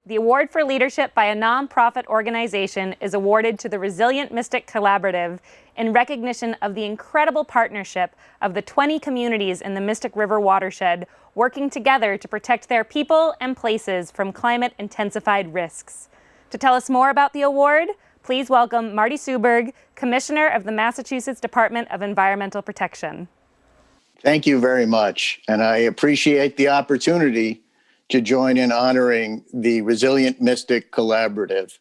The award for leadership by a nonprofit organization is awarded to the Resilient Mystic Collaborative in recognition of the incredible partnership of the 20 communities in the Mystic River watershed working together to protect their people and places from climate-intensified risks. To tell us more about the award, please welcome Marty Suberg, Commissioner of the Massachusetts Department of Environmental Protection. Thank you very much, and I appreciate the opportunity to join in honoring the Resilient Mystic Collaborative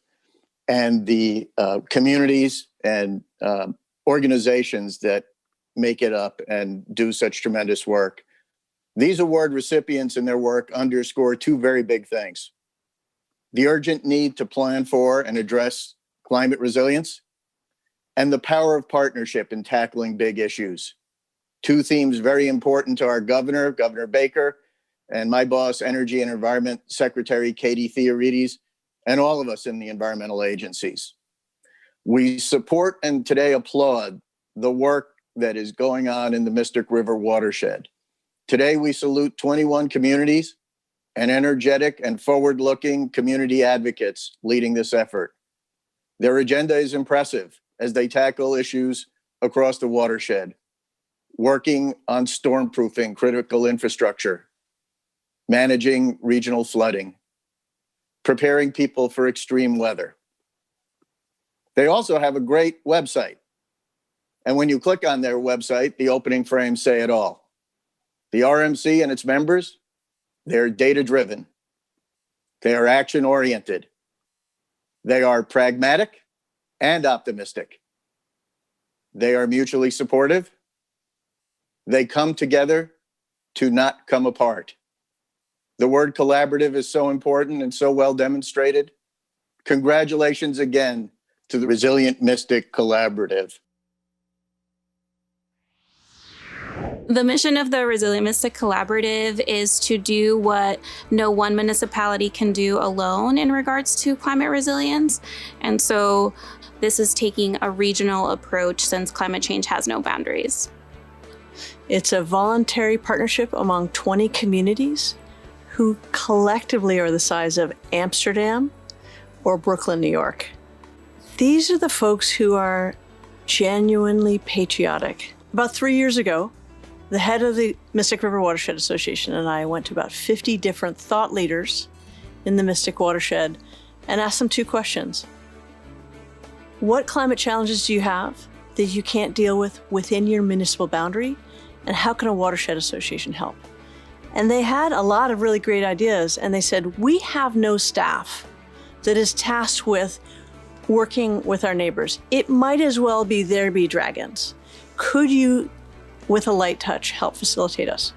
and the communities and organizations that make it up and do such tremendous work. These award recipients and their work underscore two very big things: the urgent need to plan for and address climate resilience, and the power of partnership in tackling big issues. Two themes very important to our governor, Governor Baker, and my boss, Energy and Environment Secretary Katie Theorides, and all of us in the environmental agencies. We support and today applaud the work that is going on in the Mystic River watershed. Today, we salute 21 communities and energetic and forward-looking community advocates leading this effort. Their agenda is impressive as they tackle issues across the watershed, working on storm-proofing critical infrastructure, managing regional flooding, preparing people for extreme weather. They also have a great website. And when you click on their website, the opening frames say it all. The RMC and its members, they're data-driven. They are action-oriented. They are pragmatic and optimistic. They are mutually supportive. They come together to not come apart. The word collaborative is so important and so well demonstrated. Congratulations again to the Resilient Mystic Collaborative. The mission of the Resilient Mystic Collaborative is to do what no one municipality can do alone in regards to climate resilience. And so this is taking a regional approach since climate change has no boundaries. It's a voluntary partnership among 20 communities who collectively are the size of Amsterdam or Brooklyn, New York. These are the folks who are genuinely patriotic. About 3 years ago, the head of the Mystic River Watershed Association and I went to about 50 different thought leaders in the Mystic Watershed and asked them two questions. What climate challenges do you have that you can't deal with within your municipal boundary? And how can a watershed association help? And they had a lot of really great ideas. And they said, we have no staff that is tasked with working with our neighbors. It might as well be there be dragons. Could you, with a light touch, help facilitate us?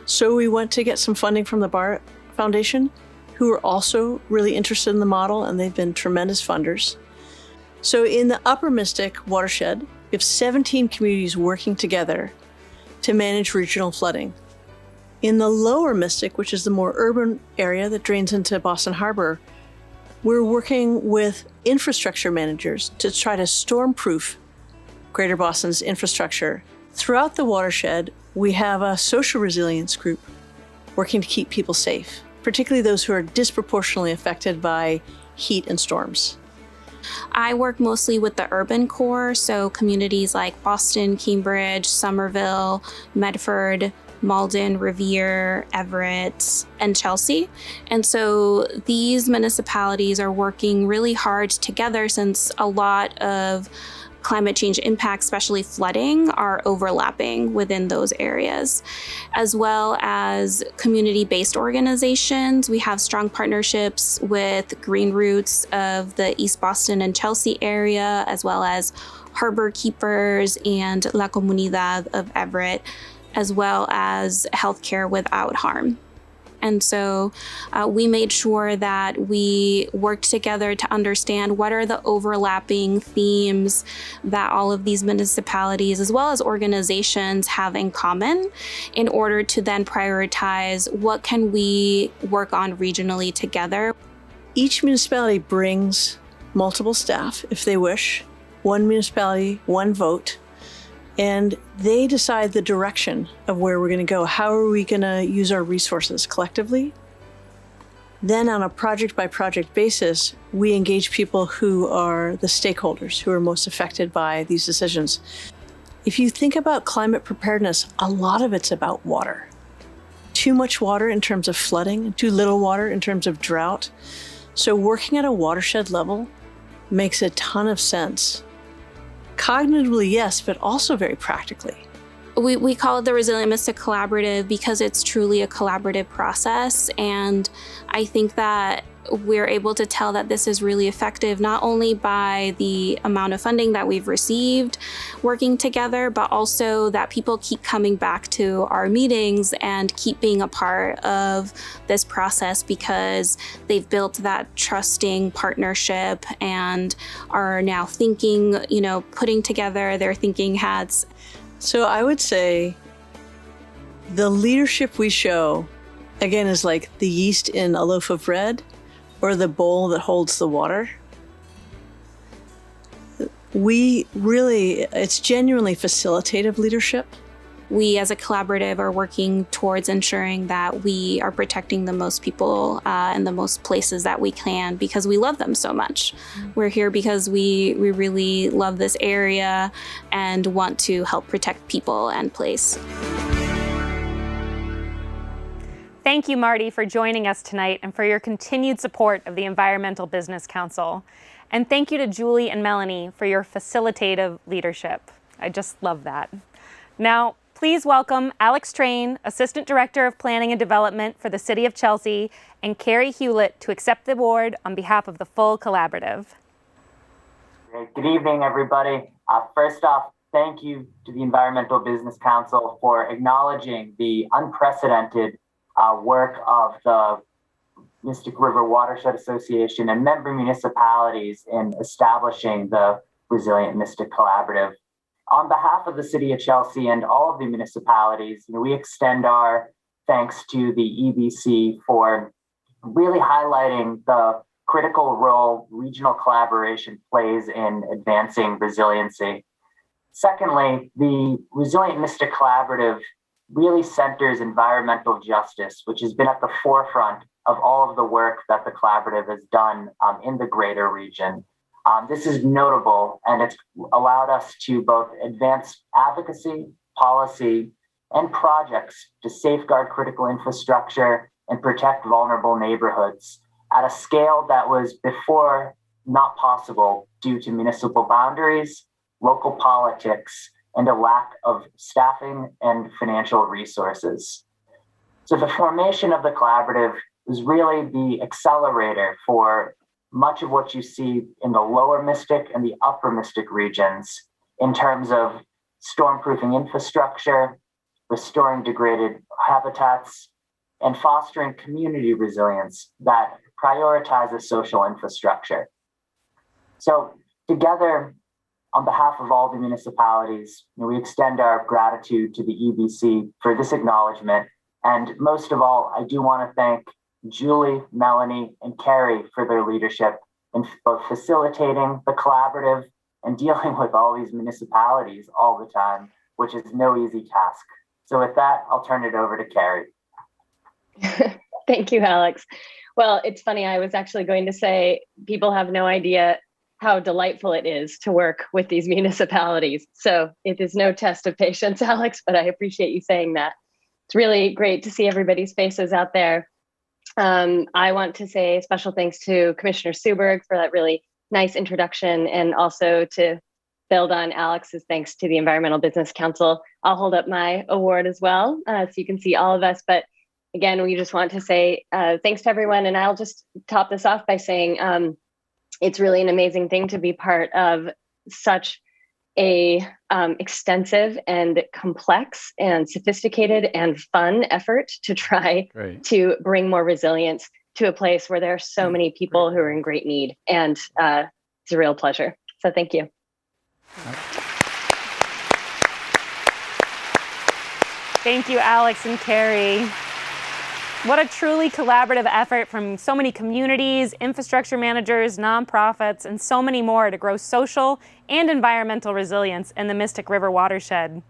So we went to get some funding from the Bar Foundation, who are also really interested in the model, and they've been tremendous funders. So in the Upper Mystic watershed, we have 17 communities working together to manage regional flooding. In the Lower Mystic, which is the more urban area that drains into Boston Harbor, we're working with infrastructure managers to try to storm-proof Greater Boston's infrastructure. Throughout the watershed, we have a social resilience group working to keep people safe, particularly those who are disproportionately affected by heat and storms. I work mostly with the urban core, so communities like Boston, Cambridge, Somerville, Medford, Malden, Revere, Everett, and Chelsea. And so these municipalities are working really hard together since a lot of climate change impacts, especially flooding, are overlapping within those areas. As well as community-based organizations, we have strong partnerships with Green Roots of the East Boston and Chelsea area, as well as Harbor Keepers and La Comunidad of Everett, as well as Healthcare Without Harm. And so we made sure that we worked together to understand what are the overlapping themes that all of these municipalities as well as organizations have in common in order to then prioritize what can we work on regionally together. Each municipality brings multiple staff if they wish, one municipality, one vote, and they decide the direction of where we're going to go. How are we going to use our resources collectively? Then on a project-by-project basis, we engage people who are the stakeholders who are most affected by these decisions. If you think about climate preparedness, a lot of it's about water. Too much water in terms of flooding, too little water in terms of drought. So working at a watershed level makes a ton of sense. Cognitively, yes, but also very practically. We call it the Resilient Mystic Collaborative because it's truly a collaborative process. And I think that we're able to tell that this is really effective, not only by the amount of funding that we've received working together, but also that people keep coming back to our meetings and keep being a part of this process because they've built that trusting partnership and are now thinking, putting together their thinking hats. So I would say the leadership we show, again, is like the yeast in a loaf of bread or the bowl that holds the water. It's genuinely facilitative leadership. We as a collaborative are working towards ensuring that we are protecting the most people in the most places that we can because we love them so much. We're here because we really love this area and want to help protect people and place. Thank you, Marty, for joining us tonight and for your continued support of the Environmental Business Council. And thank you to Julie and Melanie for your facilitative leadership. I just love that. Now, please welcome Alex Train, Assistant Director of Planning and Development for the City of Chelsea, and Carrie Hewlett to accept the award on behalf of the full collaborative. Good evening, everybody. First off, thank you to the Environmental Business Council for acknowledging the unprecedented work of the Mystic River Watershed Association and member municipalities in establishing the Resilient Mystic Collaborative. On behalf of the City of Chelsea and all of the municipalities, we extend our thanks to the EBC for really highlighting the critical role regional collaboration plays in advancing resiliency. Secondly, the Resilient Mystic Collaborative really centers environmental justice, which has been at the forefront of all of the work that the collaborative has done in the greater region. This is notable, and it's allowed us to both advance advocacy, policy, and projects to safeguard critical infrastructure and protect vulnerable neighborhoods at a scale that was before not possible due to municipal boundaries, local politics, and a lack of staffing and financial resources. So the formation of the collaborative was really the accelerator for much of what you see in the lower Mystic and the upper Mystic regions in terms of stormproofing infrastructure, restoring degraded habitats, and fostering community resilience that prioritizes social infrastructure. So together, on behalf of all the municipalities, we extend our gratitude to the EBC for this acknowledgement. And most of all, I do want to thank Julie, Melanie, and Carrie for their leadership in both facilitating the collaborative and dealing with all these municipalities all the time, which is no easy task. So with that, I'll turn it over to Carrie. Thank you, Alex. Well, it's funny, I was actually going to say, people have no idea how delightful it is to work with these municipalities. So it is no test of patience, Alex, but I appreciate you saying that. It's really great to see everybody's faces out there. I want to say special thanks to Commissioner Suberg for that really nice introduction, and also to build on Alex's thanks to the Environmental Business Council. I'll hold up my award as well, so you can see all of us. But again, we just want to say thanks to everyone. And I'll just top this off by saying it's really an amazing thing to be part of such a extensive and complex and sophisticated and fun effort to try to bring more resilience to a place where there are so many people who are in great need. And it's a real pleasure. So thank you. Thank you, Alex and Carrie. What a truly collaborative effort from so many communities, infrastructure managers, nonprofits, and so many more to grow social and environmental resilience in the Mystic River watershed.